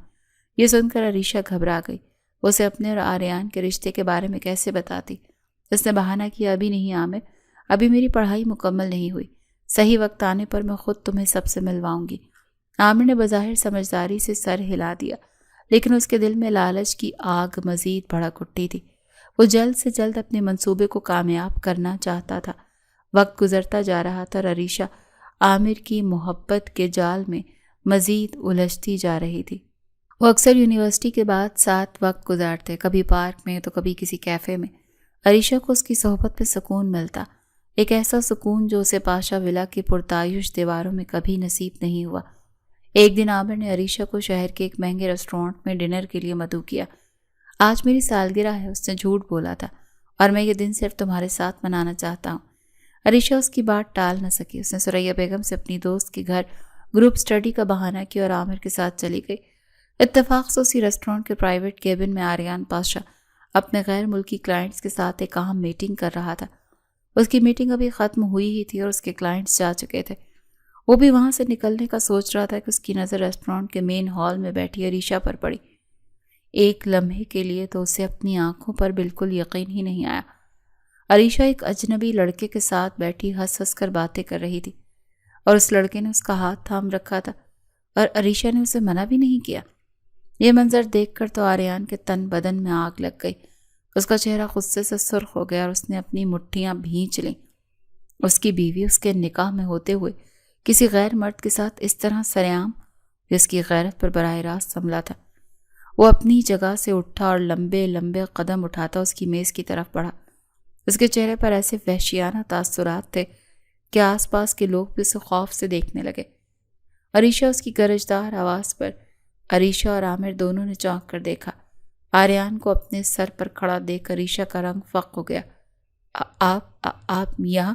یہ سن کر عریشہ گھبرا گئی۔ اسے اپنے اور آریان کے رشتے کے بارے میں کیسے بتاتی؟ اس نے بہانہ کیا، ابھی نہیں عامر، ابھی میری پڑھائی مکمل نہیں ہوئی، صحیح وقت آنے پر میں خود تمہیں سب سے ملواؤں گی۔ عامر نے بظاہر سمجھداری سے سر ہلا دیا، لیکن اس کے دل میں لالچ کی آگ مزید بھڑک اٹھی تھی۔ وہ جلد سے جلد اپنے منصوبے کو کامیاب کرنا چاہتا تھا۔ وقت گزرتا جا رہا تھا اور عریشہ عامر کی محبت کے جال میں مزید الجھتی جا رہی تھی۔ وہ اکثر یونیورسٹی کے بعد ساتھ وقت گزارتے، کبھی پارک میں تو کبھی کسی کیفے میں۔ عریشہ کو اس کی صحبت میں سکون ملتا، ایک ایسا سکون جو اسے پاشا ولا کی پرتعیش دیواروں میں کبھی نصیب نہیں ہوا۔ ایک دن عامر نے عریشہ کو شہر کے ایک مہنگے ریسٹورانٹ میں ڈنر کے لیے مدعو کیا۔ آج میری سالگرہ ہے، اس نے جھوٹ بولا تھا، اور میں یہ دن صرف تمہارے ساتھ منانا چاہتا ہوں۔ عریشہ اس کی بات ٹال نہ سکی۔ اس نے ثریا بیگم سے اپنی دوست کے گھر گروپ سٹڈی کا بہانہ کیا اور عامر کے ساتھ چلی گئی۔ اتفاق سے اسی ریسٹورانٹ کے پرائیویٹ کیبن میں آریان پاشا اپنے غیر ملکی کلائنٹس کے ساتھ ایک اہم میٹنگ کر رہا تھا۔ اس کی میٹنگ ابھی ختم ہوئی ہی تھی اور اس کے کلائنٹس جا چکے تھے۔ وہ بھی وہاں سے نکلنے کا سوچ رہا تھا کہ اس کی نظر ریسٹورانٹ کے مین ہال میں بیٹھی عریشہ پر پڑی۔ ایک لمحے کے لیے تو اسے اپنی آنکھوں پر بالکل یقین ہی نہیں آیا۔ عریشہ ایک اجنبی لڑکے کے ساتھ بیٹھی ہنس ہنس کر باتیں کر رہی تھی، اور اس لڑکے نے اس کا ہاتھ تھام رکھا تھا اور عریشہ نے اسے منع بھی نہیں کیا۔ یہ منظر دیکھ کر تو آریان کے تن بدن میں آگ لگ گئی۔ اس کا چہرہ غصے سے سرخ ہو گیا اور اس نے اپنی مٹھیاں بھینچ لیں۔ اس کی بیوی اس کے نکاح میں ہوتے ہوئے کسی غیر مرد کے ساتھ اس طرح سرعام، جس کی غیرت پر براہ راست حملہ تھا۔ وہ اپنی جگہ سے اٹھا اور لمبے لمبے قدم اٹھاتا اس کی میز کی طرف بڑھا۔ اس کے چہرے پر ایسے وحشیانہ تاثرات تھے کہ آس پاس کے لوگ بھی اسے خوف سے دیکھنے لگے۔ عریشہ اس کی گرجدار آواز پر، عریشہ اور عامر دونوں نے چونک کر دیکھا۔ آریان کو اپنے سر پر کھڑا دیکھ عریشہ کا رنگ فق ہو گیا۔ آپ یہاں؟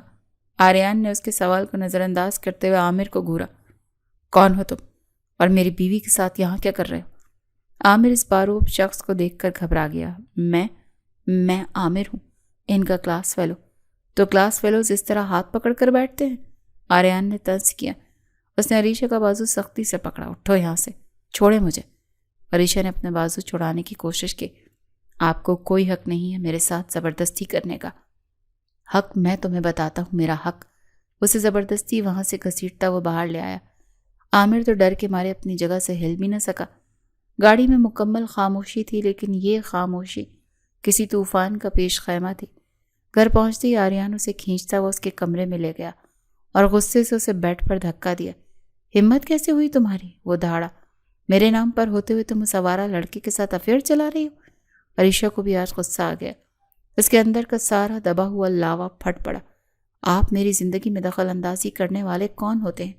آریان نے اس کے سوال کو نظر انداز کرتے ہوئے عامر کو گھورا۔ کون ہو تم؟ اور میری بیوی کے ساتھ یہاں کیا کر رہے ہو؟ عامر اس باروب شخص کو دیکھ کر گھبرا گیا۔ میں عامر ہوں، ان کا کلاس فیلو۔ تو کلاس فیلوز اس طرح ہاتھ پکڑ کر بیٹھتے ہیں؟ آریان نے طنز کیا۔ اس نے عریشہ کا بازو سختی سے پکڑا۔ اٹھو یہاں سے، چھوڑے مجھے۔ عریشہ نے اپنے بازو چھڑانے کی کوشش کی۔ آپ کو کوئی حق نہیں ہے میرے ساتھ زبردستی کرنے کا۔ حق میں تمہیں بتاتا ہوں، میرا حق۔ اسے زبردستی وہاں سے گھسیٹتا وہ باہر لے آیا۔ عامر تو ڈر کے مارے اپنی جگہ سے ہل بھی نہ سکا۔ گاڑی میں مکمل خاموشی تھی، لیکن یہ خاموشی کسی طوفان کا پیش خیمہ تھی۔ گھر پہنچتے ہی آریان اسے کھینچتا وہ اس کے کمرے میں لے گیا اور غصے سے اسے بیڈ پر دھکا دیا۔ ہمت کیسے ہوئی تمہاری؟ وہ دھاڑا۔ میرے نام پر ہوتے ہوئے تم اس آوارہ لڑکے کے ساتھ افیئر چلا رہی ہو؟ عریشہ کو بھی آج غصہ آ گیا۔ اس کے اندر کا سارا دبا ہوا لاوا پھٹ پڑا۔ آپ میری زندگی میں دخل اندازی کرنے والے کون ہوتے ہیں؟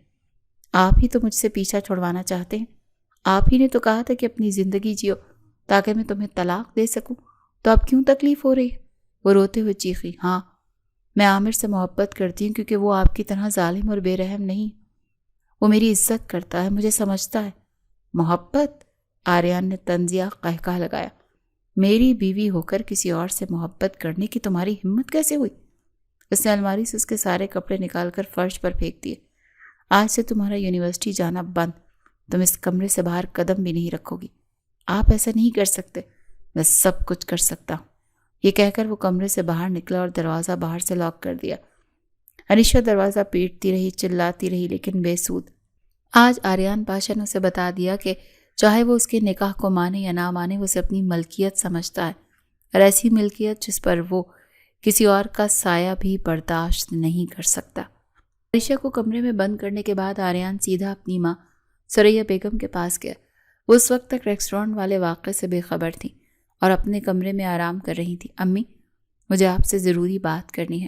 آپ ہی تو مجھ سے پیچھا چھڑوانا چاہتے ہیں۔ آپ ہی نے تو کہا تھا کہ اپنی زندگی جیو تاکہ میں تمہیں طلاق دے سکوں، تو اب کیوں تکلیف ہو رہی ہے؟ وہ روتے ہوئے چیخی۔ ہاں، میں عامر سے محبت کرتی ہوں کیونکہ وہ آپ کی طرح ظالم اور بے رحم نہیں۔ وہ میری عزت کرتا ہے، مجھے سمجھتا ہے۔ محبت؟ آریان نے طنزیہ قہقہ لگایا۔ میری بیوی ہو کر کسی اور سے محبت کرنے کی تمہاری ہمت کیسے ہوئی؟ اس نے الماری سے اس کے سارے کپڑے نکال کر فرش پر پھینک دیے۔ آج سے تمہارا یونیورسٹی جانا بند، تم اس کمرے سے باہر قدم بھی نہیں رکھو گی۔ آپ ایسا نہیں کر سکتے، میں سب کچھ کر سکتا ہوں۔ یہ کہہ کر وہ کمرے سے باہر نکلا اور دروازہ باہر سے لاک کر دیا۔ عریشہ دروازہ پیٹتی رہی، چلاتی رہی، لیکن بے سود۔ آج آریان پاشا نے اسے بتا دیا کہ چاہے وہ اس کے نکاح کو مانے یا نہ مانے، وہ اسے اپنی ملکیت سمجھتا ہے، اور ایسی ملکیت جس پر وہ کسی اور کا سایہ بھی برداشت نہیں کر سکتا۔ عریشہ کو کمرے میں بند کرنے کے بعد آریان سیدھا اپنی ماں ثریا بیگم کے پاس گیا۔ وہ اس وقت تک ریسٹورانٹ والے واقعے سے بے خبر تھی اور اپنے کمرے میں آرام کر رہی تھی۔ امی، مجھے آپ سے ضروری بات کرنی ہے۔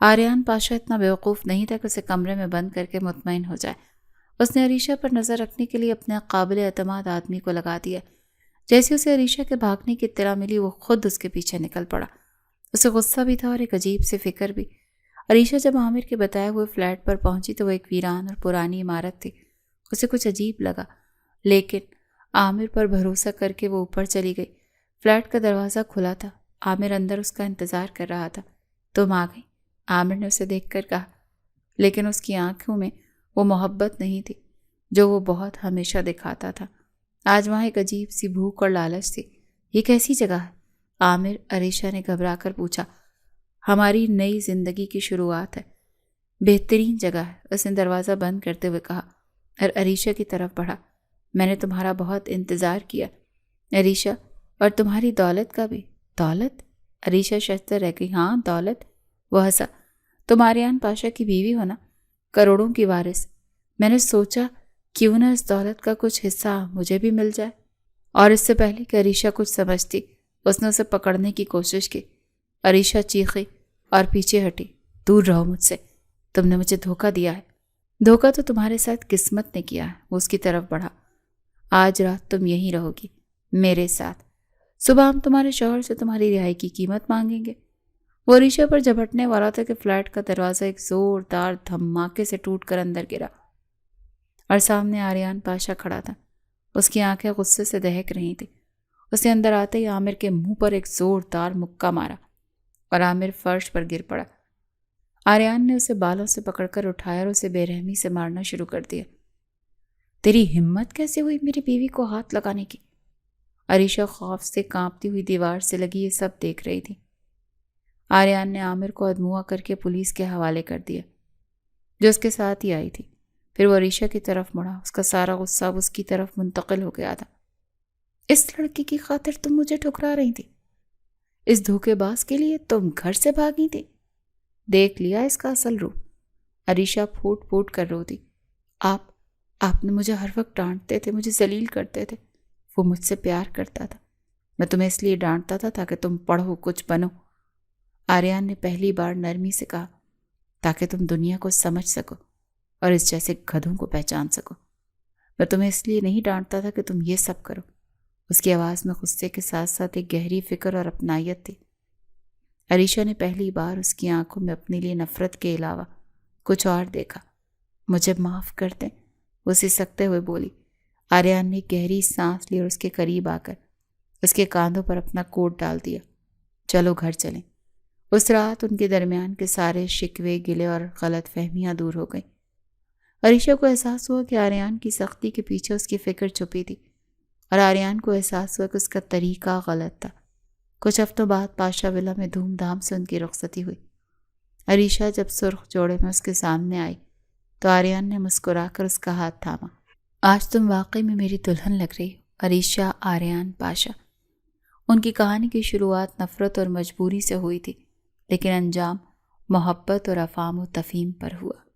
آریان پاشا اتنا بیوقوف نہیں تھا کہ اسے کمرے میں بند کر کے مطمئن ہو جائے۔ اس نے عریشہ پر نظر رکھنے کے لیے اپنے قابل اعتماد آدمی کو لگا دیا۔ جیسے اسے عریشہ کے بھاگنے کی اطلاع ملی وہ خود اس کے پیچھے نکل پڑا۔ اسے غصہ بھی تھا اور ایک عجیب سی فکر بھی۔ عریشہ جب عامر کے بتائے ہوئے فلیٹ پر پہنچی تو وہ ایک ویران اور پرانی عمارت تھی۔ اسے کچھ عجیب لگا، لیکن عامر پر بھروسہ کر کے وہ اوپر چلی گئی۔ فلیٹ کا دروازہ کھلا تھا، عامر اندر اس کا انتظار کر رہا تھا۔ تم آ گئی، عامر نے اسے دیکھ کر کہا، لیکن اس کی آنکھوں میں وہ محبت نہیں تھی جو وہ بہت ہمیشہ دکھاتا تھا۔ آج وہاں ایک عجیب سی بھوک اور لالچ تھی۔ یہ کیسی جگہ ہے؟ عامر عریشہ نے گھبرا کر پوچھا۔ ہماری نئی زندگی کی شروعات ہے، بہترین جگہ ہے، اس نے دروازہ بند کرتے ہوئے کہا اور عریشہ کی طرف بڑھا۔ میں نے تمہارا بہت انتظار کیا عریشہ، اور تمہاری دولت کا بھی۔ دولت؟ عریشہ شرطے رہ گئی۔ ہاں دولت، وہ ہنسا۔ تم آریان پاشا کی بیوی ہو نا، کروڑوں کی وارث۔ میں نے سوچا کیوں نہ اس دولت کا کچھ حصہ مجھے بھی مل جائے۔ اور اس سے پہلے کہ عریشہ کچھ سمجھتی اس نے اسے پکڑنے کی کوشش کی۔ عریشہ چیخی اور پیچھے ہٹی۔ دور رہو مجھ سے، تم نے مجھے دھوکہ دیا ہے۔ دھوکہ تو تمہارے ساتھ قسمت نے کیا ہے۔ وہ اس کی طرف بڑھا۔ آج رات تم یہیں رہو گی میرے ساتھ، صبح ہم تمہارے شوہر سے تمہاری رہائی کی قیمت مانگیں گے۔ وہ عریشہ پر جھپٹنے والا تھا کہ فلیٹ کا دروازہ ایک زوردار دھماکے سے ٹوٹ کر اندر گرا اور سامنے آریان پاشا کھڑا تھا۔ اس کی آنکھیں غصے سے دہک رہی تھیں۔ اسے اندر آتے ہی عامر کے منہ پر ایک زوردار مکہ مارا اور عامر فرش پر گر پڑا۔ آریان نے اسے بالوں سے پکڑ کر اٹھایا اور اسے بے رحمی سے مارنا شروع کر دیا۔ تیری ہمت کیسے ہوئی میری بیوی کو ہاتھ لگانے کی؟ عریشہ خوف سے کانپتی ہوئی دیوار سے لگی یہ سب دیکھ رہی تھی۔ آریان نے عامر کو ادموا کر کے پولیس کے حوالے کر دیا جو اس کے ساتھ ہی آئی تھی۔ پھر وہ عریشہ کی طرف مڑا، اس کا سارا غصہ اب اس کی طرف منتقل ہو گیا تھا۔ اس لڑکی کی خاطر تم مجھے ٹھکرا رہی تھی، اس دھوکے باز کے لیے تم گھر سے بھاگی تھی۔ دیکھ لیا اس کا اصل روپ، عریشہ پھوٹ پھوٹ کر رو دی۔ آپ نے مجھے ہر وقت ڈانٹتے تھے، مجھے ذلیل کرتے تھے۔ وہ مجھ سے پیار کرتا تھا، میں تمہیں اس لیے ڈانٹتا تھا تاکہ تم پڑھو، کچھ بنو۔ آریان نے پہلی بار نرمی سے کہا، تاکہ تم دنیا کو سمجھ سکو اور اس جیسے گدھوں کو پہچان سکو۔ میں تمہیں اس لیے نہیں ڈانٹتا تھا کہ تم یہ سب کرو۔ اس کی آواز میں غصے کے ساتھ ساتھ ایک گہری فکر اور اپنائیت تھی۔ عریشہ نے پہلی بار اس کی آنکھوں میں اپنے لیے نفرت کے علاوہ کچھ اور دیکھا۔ مجھے معاف کر دیں، وہ سسکتے ہوئے بولی۔ آریان نے گہری سانس لی اور اس کے قریب آ کر اس کے کاندھوں پر اپنا کوٹ ڈال دیا۔ چلو گھر چلیں۔ اس رات ان کے درمیان کے سارے شکوے، گلے اور غلط فہمیاں دور ہو گئیں۔ عریشہ کو احساس ہوا کہ آریان کی سختی کے پیچھے اس کی فکر چھپی تھی، اور آریان کو احساس ہوا کہ اس کا طریقہ غلط تھا۔ کچھ ہفتوں بعد پاشا ولا میں دھوم دھام سے ان کی رخصتی ہوئی۔ عریشہ جب سرخ جوڑے میں اس کے سامنے آئی تو آریان نے مسکرا کر اس کا ہاتھ تھاما۔ آج تم واقعی میں میری دلہن لگ رہی ہو، عریشہ آریان پاشا۔ ان کی کہانی کی شروعات نفرت اور مجبوری سے ہوئی تھی، لیکن انجام محبت اور افہام و تفہیم پر ہوا۔